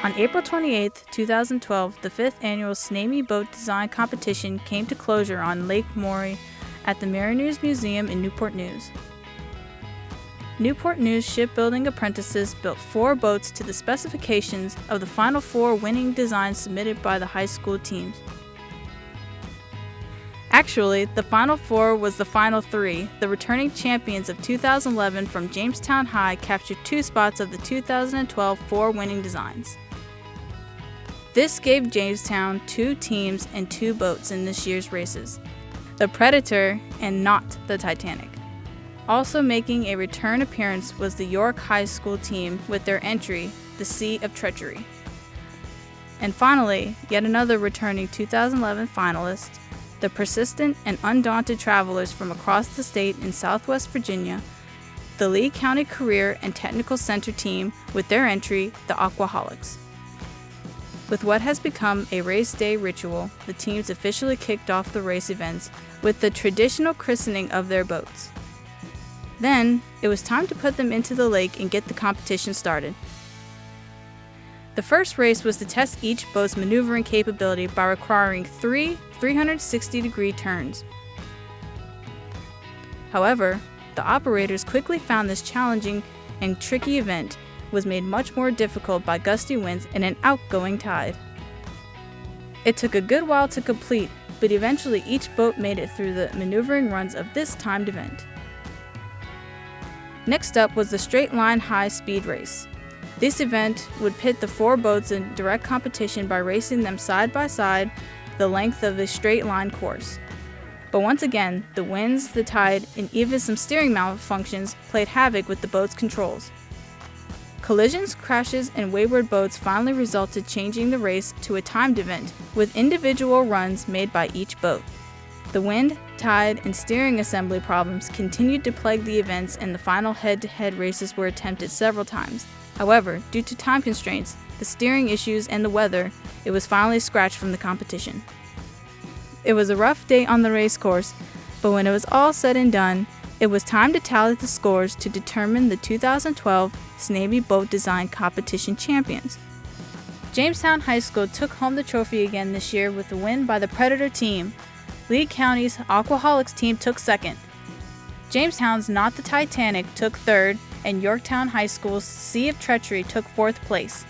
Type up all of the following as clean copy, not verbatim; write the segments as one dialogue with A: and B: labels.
A: On April 28, 2012, the 5th annual SNAME boat design competition came to closure on Lake Maury at the Mariners Museum in Newport News. Newport News Shipbuilding apprentices built 4 boats to the specifications of the final 4 winning designs submitted by the high school teams. Actually, the final 4 was the final 3. The returning champions of 2011 from Jamestown High captured 2 spots of the 2012 4 winning designs. This gave Jamestown 2 teams and 2 boats in this year's races, the Predator and not the Titanic. Also making a return appearance was the York High School team with their entry, the Sea of Treachery. And finally, yet another returning 2011 finalist, the persistent and undaunted travelers from across the state in Southwest Virginia, the Lee County Career and Technical Center team with their entry, the Aquaholics. With what has become a race day ritual, the teams officially kicked off the race events with the traditional christening of their boats. Then, it was time to put them into the lake and get the competition started. The first race was to test each boat's maneuvering capability by requiring 3 360-degree turns. However, the operators quickly found this challenging and tricky event was made much more difficult by gusty winds and an outgoing tide. It took a good while to complete, but eventually each boat made it through the maneuvering runs of this timed event. Next up was the straight line high speed race. This event would pit the 4 boats in direct competition by racing them side by side the length of a straight line course. But once again, the winds, the tide, and even some steering malfunctions played havoc with the boat's controls. Collisions, crashes, and wayward boats finally resulted changing the race to a timed event with individual runs made by each boat. The wind, tide, and steering assembly problems continued to plague the events, and the final head-to-head races were attempted several times. However, due to time constraints, the steering issues, and the weather, it was finally scratched from the competition. It was a rough day on the race course, but when it was all said and done, it was time to tally the scores to determine the 2012 SNAME Boat Design Competition champions. Jamestown High School took home the trophy again this year with a win by the Predator team. Lee County's Aquaholics team took second. Jamestown's Not the Titanic took third, and Yorktown High School's Sea of Treachery took 4th place.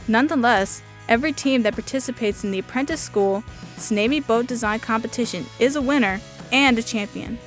A: Nonetheless, every team that participates in the Apprentice School SNAME Boat Design Competition is a winner and a champion.